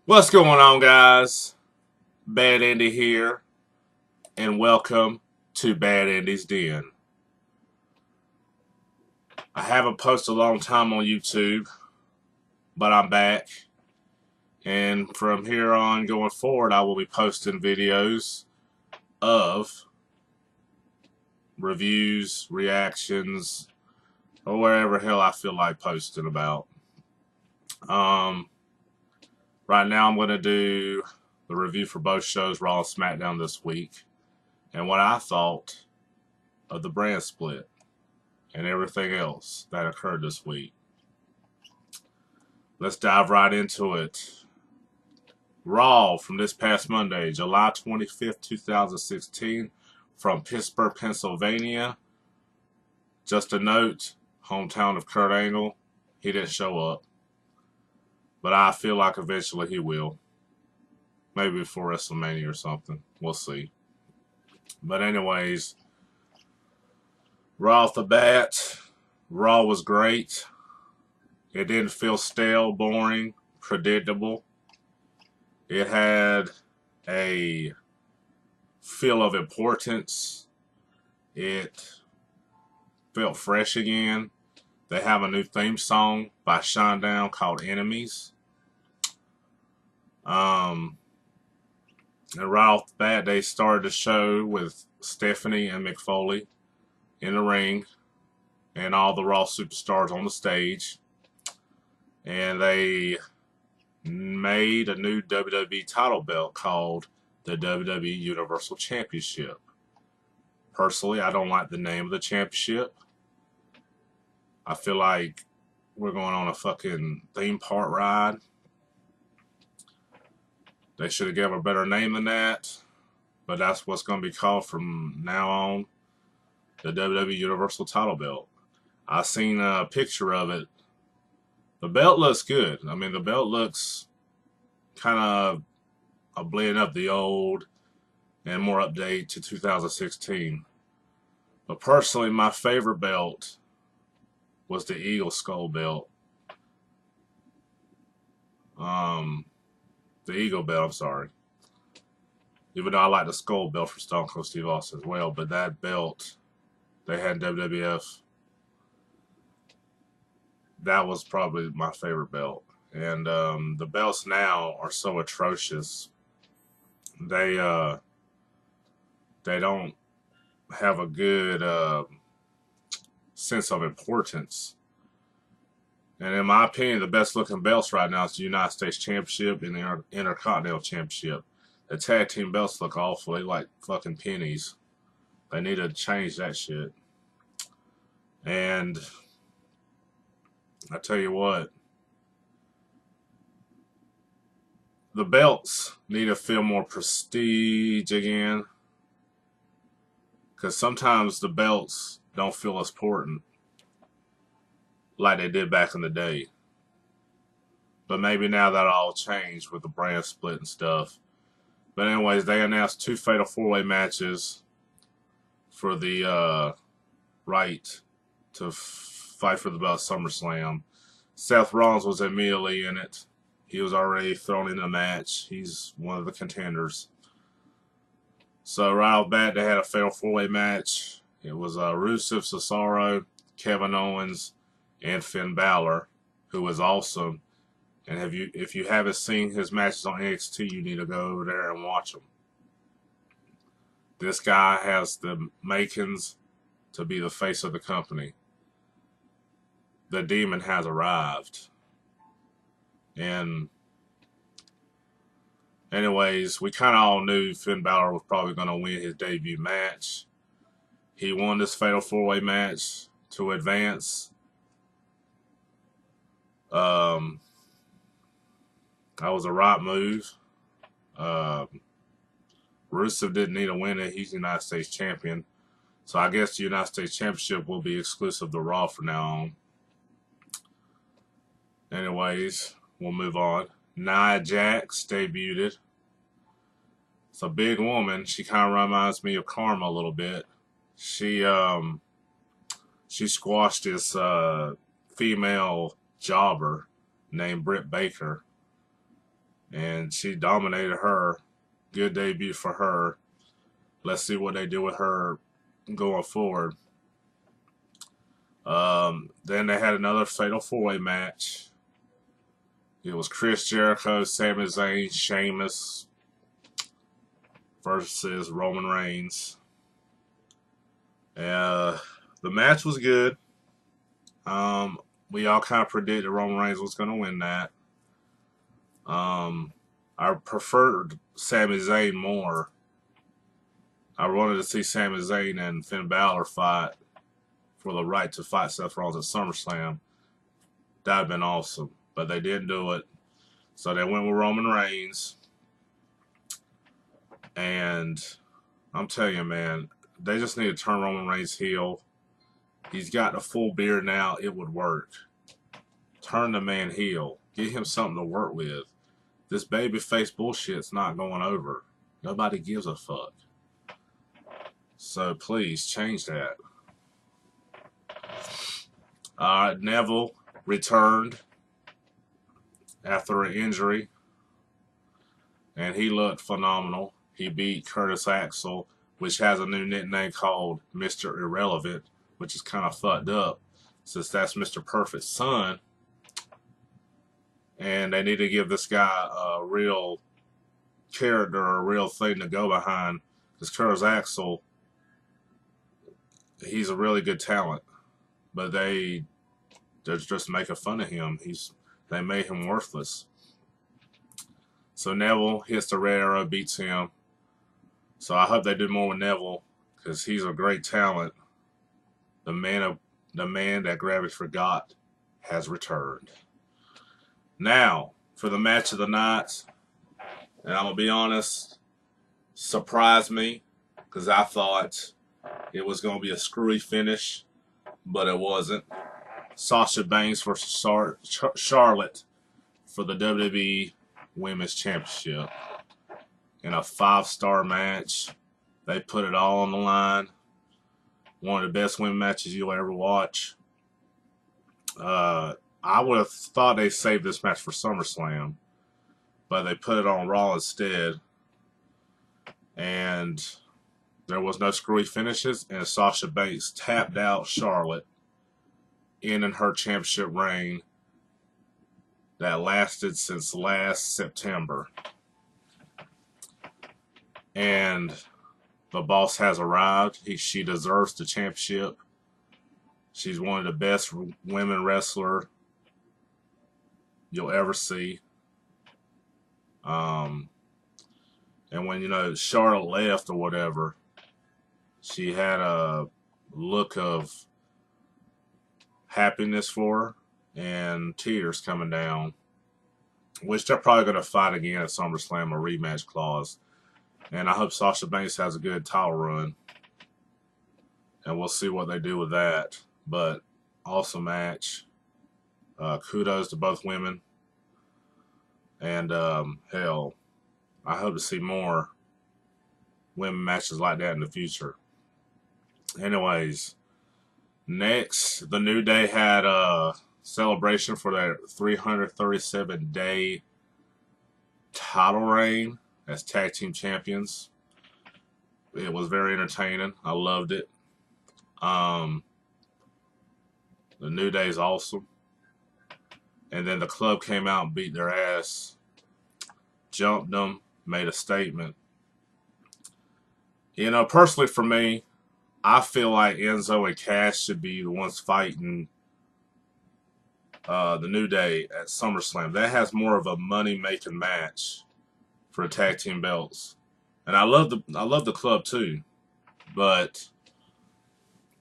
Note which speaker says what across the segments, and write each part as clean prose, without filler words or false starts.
Speaker 1: What's going on, guys? Bad Andy here, and welcome to Bad Andy's Den. I haven't posted a long time on YouTube, but I'm back, and from here on going forward, I will be posting videos of reviews, reactions, or wherever hell I feel like posting about. Um, right now, I'm going to do the review for both shows, Raw and Smackdown, this week, and what I thought of the brand split and everything else that occurred this week. Let's dive right into it. Raw from this past Monday, July 25th, 2016, from Pittsburgh, Pennsylvania. Just a note, hometown of Kurt Angle. He didn't show up, but I feel like eventually he will. Maybe before WrestleMania or something. We'll see. But anyways, Raw off the bat, Raw was great. It didn't feel stale, boring, predictable. It had a feel of importance. It felt fresh again. They have a new theme song by Smackdown called Enemies. And right off the bat, they started the show with Stephanie and Mick Foley in the ring and all the Raw superstars on the stage. And they made a new WWE title belt called the WWE Universal Championship. Personally, I don't like the name of the championship. I feel like we're going on a fucking theme park ride. They should have given a better name than that, but that's what's going to be called from now on, the WWE Universal title belt. I seen a picture of it. The belt looks good. I mean, the belt looks kind of a blend of the old and more update to 2016. But personally, my favorite belt was the Eagle Skull belt. The Eagle belt, I'm sorry. Even though I like the Skull belt for Stone Cold Steve Austin as well, but that belt they had in WWF, that was probably my favorite belt. And the belts now are so atrocious. They don't have a good sense of importance. And in my opinion, the best looking belts right now is the United States Championship and the Intercontinental Championship. The tag team belts look awful. They like fucking pennies. They need to change that shit. And I tell you what, the belts need to feel more prestige again. Because sometimes the belts don't feel as important like they did back in the day. But maybe now that'll all change with the brand split and stuff. But anyways, they announced 2 Fatal 4-Way matches for the right to fight for the belt at SummerSlam. Seth Rollins was immediately in it. He was already thrown in the match. He's one of the contenders. So right off the bat, they had a Fatal 4-Way match. It was Rusev, Cesaro, Kevin Owens, and Finn Balor, who was awesome. And if you haven't seen his matches on NXT, you need to go over there and watch them. This guy has the makings to be the face of the company. The demon has arrived. And anyways, we kind of all knew Finn Balor was probably going to win his debut match. He won this Fatal 4-Way match to advance. That was a right move. Rusev didn't need to win it. He's the United States champion. So I guess the United States Championship will be exclusive to Raw from now on. Anyways, we'll move on. Nia Jax debuted. It's a big woman. She kind of reminds me of Karma a little bit. She squashed this female jobber named Britt Baker. and she dominated her. Good debut for her. Let's see what they do with her going forward. Then they had another fatal four-way match. It was Chris Jericho, Sami Zayn, Sheamus versus Roman Reigns. The match was good. We all kind of predicted Roman Reigns was going to win that. I preferred Sami Zayn more. I wanted to see Sami Zayn and Finn Balor fight for the right to fight Seth Rollins at SummerSlam. That would have been awesome. But they didn't do it. So they went with Roman Reigns. And I'm telling you, man, they just need to turn Roman Reigns heel. He's got a full beard now. It would work. Turn the man heel. Get him something to work with. This babyface bullshit's not going over. Nobody gives a fuck. So please change that. Neville returned after an injury, and he looked phenomenal. He beat Curtis Axel, which has a new nickname called Mr. Irrelevant, which is kind of fucked up since that's Mr. Perfect's son. And they need to give this guy a real character, a real thing to go behind. Because Curtis Axel, he's a really good talent, but they're just making fun of him. They made him worthless. So Neville hits the red arrow, beats him. So I hope they do more with Neville because he's a great talent. The man that gravity forgot has returned. Now for the match of the night, and I'm gonna be honest, surprised me because I thought it was gonna be a screwy finish, but it wasn't. Sasha Banks versus Charlotte for the WWE Women's Championship in a 5-star match. They put it all on the line. One of the best women matches you'll ever watch. I would have thought they saved this match for SummerSlam, but they put it on Raw instead. And there was no screwy finishes, and Sasha Banks tapped out Charlotte, ending her championship reign that lasted since last September. And the boss has arrived. She deserves the championship. She's one of the best women wrestler you'll ever see. And when, Charlotte left or whatever, she had a look of happiness for her and tears coming down, which they're probably going to fight again at SummerSlam, a rematch clause. And I hope Sasha Banks has a good title run. And we'll see what they do with that. But awesome match. Kudos to both women. And hell, I hope to see more women matches like that in the future. Anyways, next, the New Day had a celebration for their 337-day title reign as tag team champions. It was very entertaining. I loved it. The New Day is awesome. And then the club came out and beat their ass, jumped them, made a statement. Personally for me, I feel like Enzo and Cass should be the ones fighting the New Day at SummerSlam. That has more of a money-making match for the tag team belts. And I love the club too, but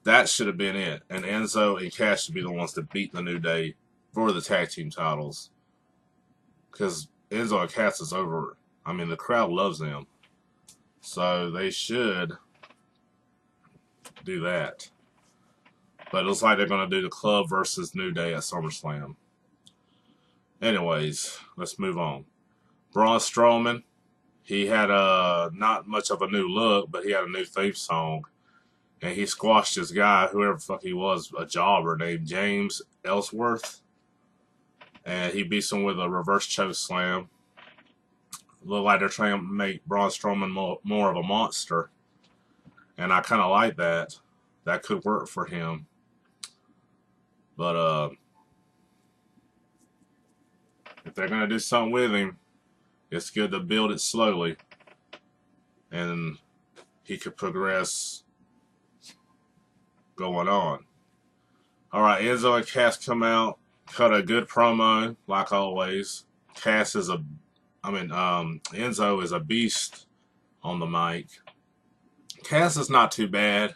Speaker 1: that should have been it. And Enzo and Cass should be the ones to beat the New Day for the tag team titles. Because Enzo and Cass is over. I mean, the crowd loves them. So they should do that. But it looks like they're going to do the club versus New Day at SummerSlam. Anyways, let's move on. Braun Strowman, he had not much of a new look, but he had a new theme song. And he squashed this guy, whoever the fuck he was, a jobber named James Ellsworth. And he beats him with a reverse choke slam. look like they're trying to make Braun Strowman more of a monster. And I kind of like that. That could work for him. But if they're going to do something with him, it's good to build it slowly. And he could progress going on. All right, Enzo and Cass come out, cut a good promo, like always. Enzo is a beast on the mic. Cass is not too bad,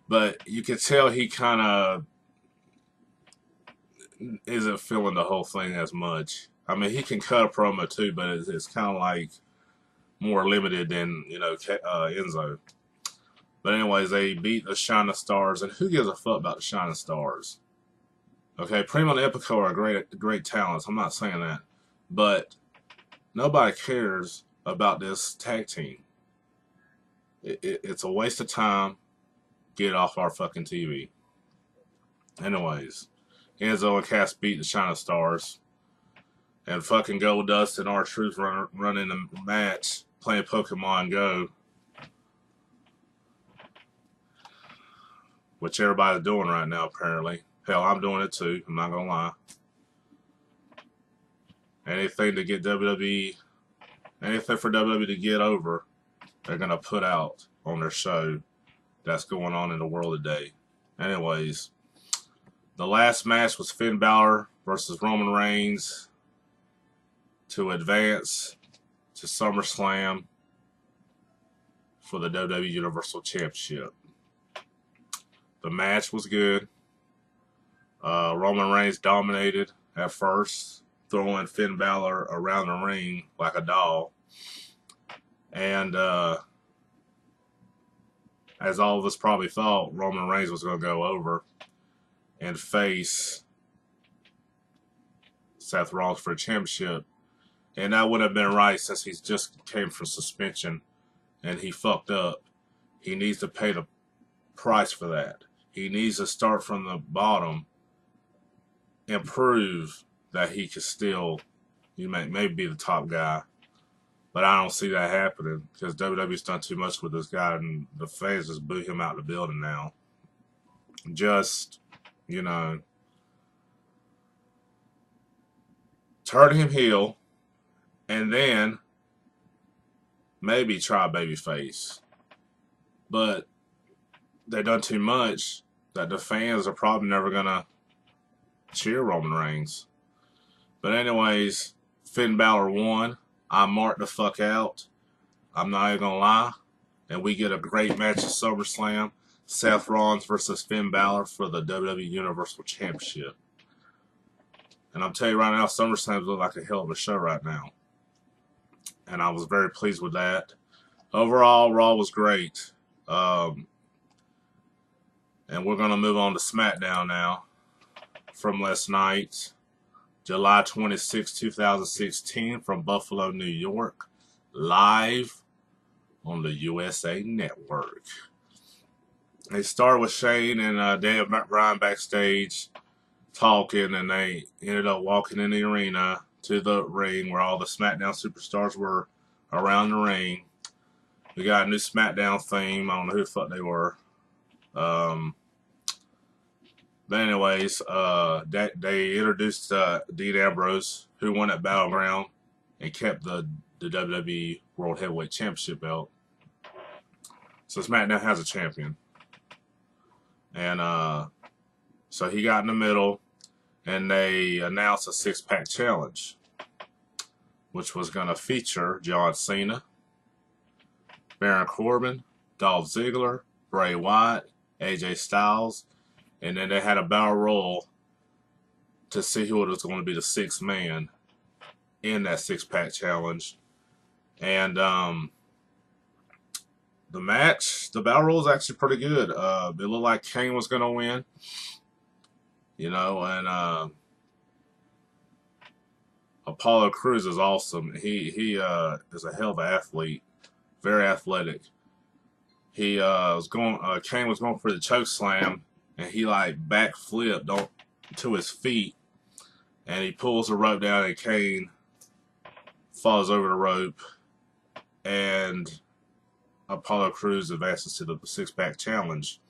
Speaker 1: but you can tell he kind of isn't feeling the whole thing as much. I mean, he can cut a promo too, but it's kind of like more limited than, Enzo. But anyways, they beat the Shining Stars, and who gives a fuck about the Shining Stars? Okay, Primo and Epico are great talents. I'm not saying that, but nobody cares about this tag team. It's a waste of time. Get it off our fucking TV. Anyways, Enzo and Cass beat the Shining Stars, and fucking Goldust and R-Truth running the match, playing Pokemon Go, which everybody's doing right now, apparently. Hell, I'm doing it too. I'm not gonna lie. Anything to get WWE, anything for WWE to get over, they're gonna put out on their show that's going on in the world today. Anyways, the last match was Finn Balor versus Roman Reigns to advance to SummerSlam for the WWE Universal Championship. The match was good. Roman Reigns dominated at first, throwing Finn Balor around the ring like a doll. And as all of us probably thought, Roman Reigns was going to go over and face Seth Rollins for a championship. And that wouldn't have been right since he just came from suspension and he fucked up. He needs to pay the price for that. He needs to start from the bottom and prove that he could still, maybe be the top guy. But I don't see that happening because WWE's done too much with this guy and the fans just boo him out of the building now. Just, turn him heel and then maybe try babyface. But they've done too much that the fans are probably never going to cheer Roman Reigns. But anyways, Finn Balor won. I marked the fuck out. I'm not even going to lie. And we get a great match at SummerSlam. Seth Rollins versus Finn Balor for the WWE Universal Championship. And I'm telling you right now, SummerSlam looks like a hell of a show right now. And I was very pleased with that. Overall, Raw was great. And we're going to move on to Smackdown now from last night, July 26, 2016, from Buffalo, New York, live on the USA Network. They started with Shane and Daniel Bryan backstage talking, and they ended up walking in the arena to the ring where all the SmackDown superstars were around the ring. We got a new SmackDown theme. I don't know who the fuck they were. But anyways, they introduced Dean Ambrose, who won at Battleground and kept the WWE World Heavyweight Championship belt. So SmackDown has a champion. And so he got in the middle, and they announced a 6-pack challenge, which was going to feature John Cena, Baron Corbin, Dolph Ziggler, Bray Wyatt, AJ Styles, and then they had a battle royal to see who was going to be the 6th man in that 6-pack challenge. And the battle royal is actually pretty good. It looked like Kane was going to win, and Apollo Crews is awesome. He is a hell of an athlete, very athletic. Kane was going for the choke slam, and he backflipped to his feet, and he pulls the rope down, and Kane falls over the rope, and Apollo Crews advances to the six-pack challenge.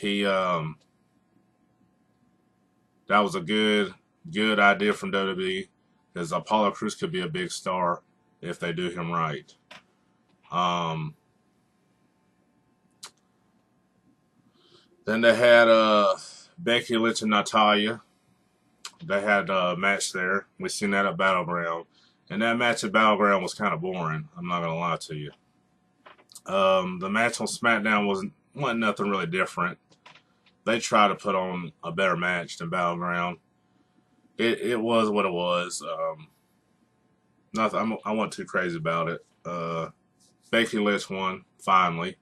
Speaker 1: That was a good idea from WWE, because Apollo Crews could be a big star if they do him right. Then they had Becky Lynch and Natalya. They had a match there. We seen that at Battleground. And that match at Battleground was kind of boring. I'm not going to lie to you. The match on Smackdown wasn't nothing really different. They tried to put on a better match than Battleground. It was what it was. Nothing. I wasn't too crazy about it. Becky Lynch won, finally.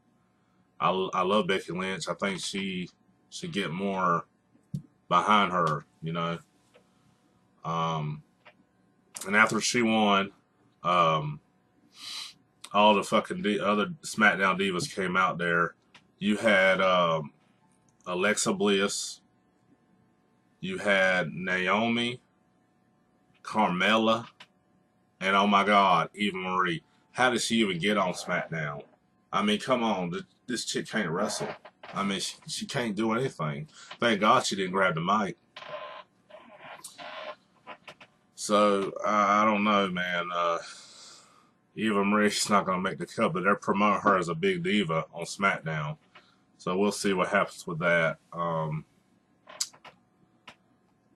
Speaker 1: I love Becky Lynch. I think she should get more behind her, you know. And after she won, all the fucking other SmackDown divas came out there. You had Alexa Bliss. You had Naomi, Carmella, and oh my God, Eva Marie. How did she even get on SmackDown? I mean, come on, this chick can't wrestle. I mean, she can't do anything. Thank God she didn't grab the mic. So, I don't know, man. Eva Marie's not going to make the cut, but they're promoting her as a big diva on SmackDown. So we'll see what happens with that.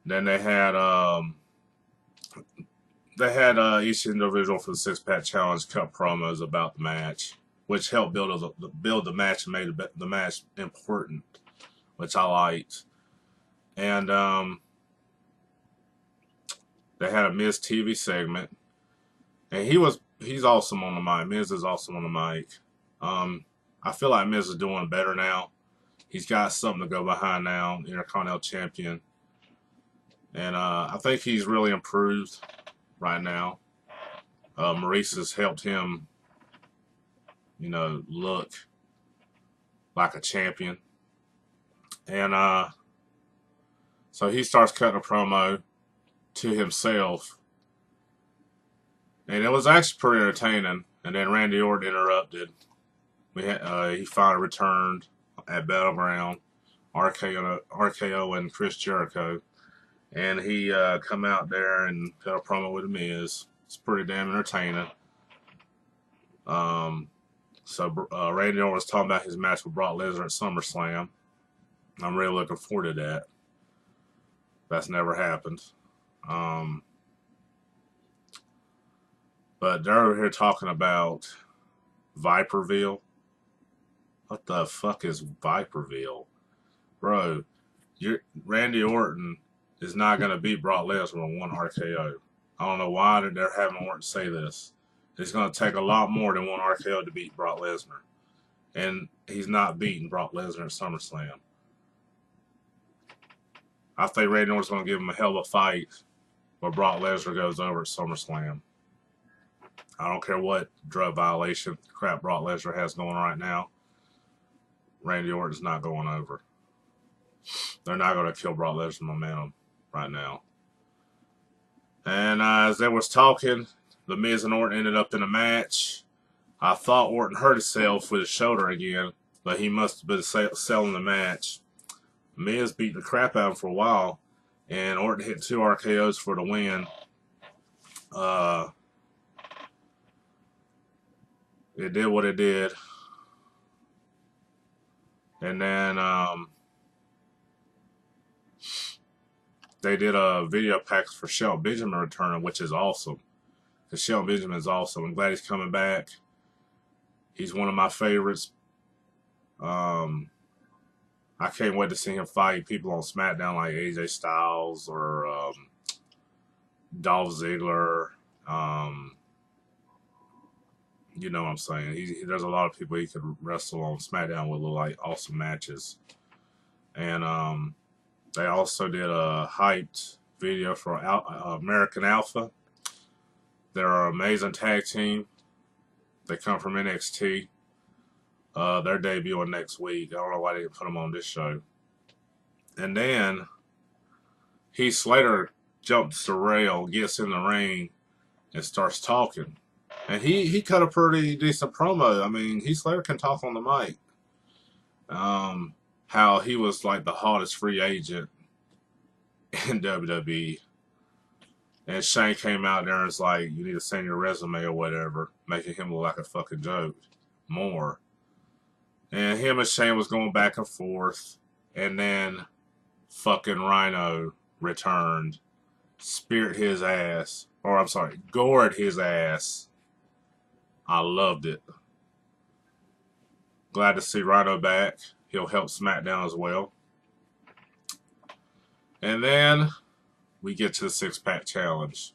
Speaker 1: Then they had each individual for the six-pack challenge cut promos about the match, which helped build the match and made the match important, which I liked. And they had a Miz TV segment, and he's awesome on the mic. Miz is awesome on the mic. I feel like Miz is doing better now. He's got something to go behind now, Intercontinental Champion. And I think he's really improved right now. Maurice has helped him, you know, look like a champion. And so he starts cutting a promo to himself. And it was actually pretty entertaining. And then Randy Orton interrupted. He finally returned at Battleground, RKO and Chris Jericho. And he come out there and cut a promo with Miz. It's pretty damn entertaining. So Randy Orton was talking about his match with Brock Lesnar at SummerSlam. I'm really looking forward to that. That's never happened. But they're over here talking about Viperville. What the fuck is Viperville? Bro, Randy Orton is not going to beat Brock Lesnar on one RKO. I don't know why they're having Orton say this. It's going to take a lot more than one RKO to beat Brock Lesnar. And he's not beating Brock Lesnar at SummerSlam. I think Randy Orton's going to give him a hell of a fight where Brock Lesnar goes over at SummerSlam. I don't care what drug violation crap Brock Lesnar has going right now. Randy Orton's not going over. They're not going to kill Brock Lesnar's momentum right now. And as they was talking, the Miz and Orton ended up in a match. I thought Orton hurt himself with his shoulder again, but he must have been selling the match. Miz beat the crap out of him for a while, and Orton hit 2 RKOs for the win. It did what it did. And then they did a video package for Shelton Benjamin returning, which is awesome. Because Shelton Benjamin is awesome. I'm glad he's coming back. He's one of my favorites. I can't wait to see him fight people on SmackDown like AJ Styles or Dolph Ziggler. You know what I'm saying. There's a lot of people he could wrestle on SmackDown with like awesome matches. And they also did a hyped video for American Alpha. They're an amazing tag team. They come from NXT. They're debuting next week. I don't know why they didn't put them on this show. And then Heath Slater jumps the rail, gets in the ring, and starts talking. And he cut a pretty decent promo. I mean, Heath Slater can talk on the mic. How he was like the hottest free agent in WWE. And Shane came out there and was like, you need to send your resume or whatever, making him look like a fucking joke more. And him and Shane was going back and forth. And then fucking Rhino returned, speared his ass, or I'm sorry, gored his ass. I loved it. Glad to see Rhino back. He'll help Smackdown as well. And then we get to the six-pack challenge.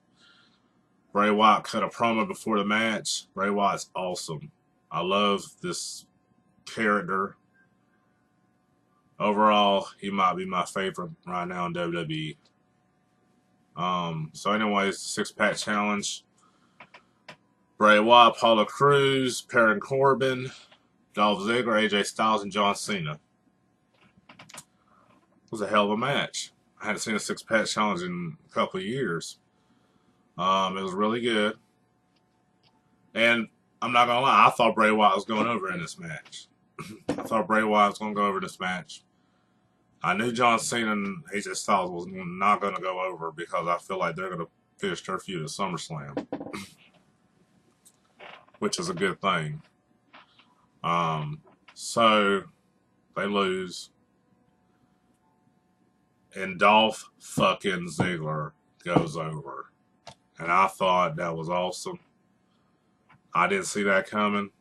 Speaker 1: Bray Wyatt cut a promo before the match. Bray Wyatt's awesome. I love this character. Overall, he might be my favorite right now in WWE. So anyways, the six-pack challenge. Bray Wyatt, Apollo Crews, Baron Corbin, Dolph Ziggler, AJ Styles, and John Cena. It was a hell of a match. I hadn't seen a six-pack challenge in a couple of years. It was really good. And I'm not going to lie, I thought Bray Wyatt was going over in this match. I thought Bray Wyatt was going to go over this match. I knew John Cena and AJ Styles was not going to go over because I feel like they're going to finish their feud at SummerSlam. Which is a good thing. So they lose. And Dolph fucking Ziggler goes over. And I thought that was awesome. I didn't see that coming.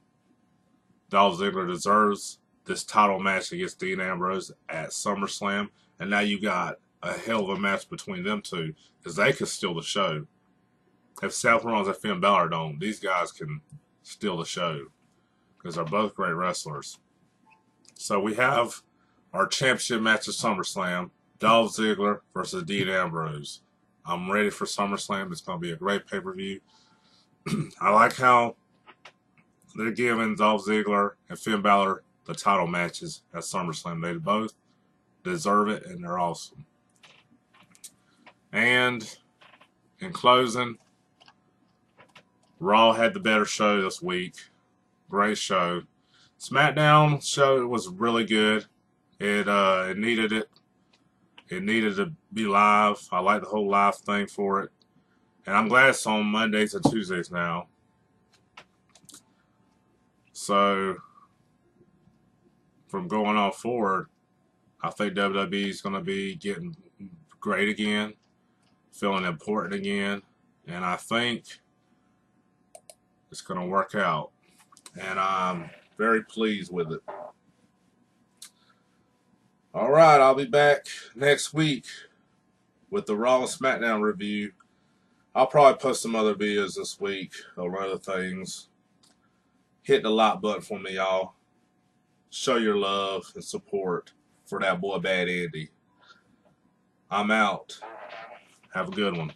Speaker 1: Dolph Ziggler deserves this title match against Dean Ambrose at SummerSlam. And now you got a hell of a match between them two. Because they could steal the show. If Seth Rollins and Finn Balor don't, these guys can steal the show. Because they're both great wrestlers. So we have our championship match at SummerSlam. Dolph Ziggler versus Dean Ambrose. I'm ready for SummerSlam. It's going to be a great pay-per-view. I like how they're giving Dolph Ziggler and Finn Balor the title matches at SummerSlam. They both deserve it, and they're awesome. And in closing, Raw had the better show this week. Great show. SmackDown show was really good. It needed it. It needed to be live. I like the whole live thing for it. And I'm glad it's on Mondays and Tuesdays now. So, from going on forward, I think WWE is going to be getting great again, feeling important again, and I think it's going to work out. And I'm very pleased with it. All right, I'll be back next week with the Raw and SmackDown review. I'll probably post some other videos this week or other things. Hit the like button for me, y'all. Show your love and support for that boy Bad Andy. I'm out. Have a good one.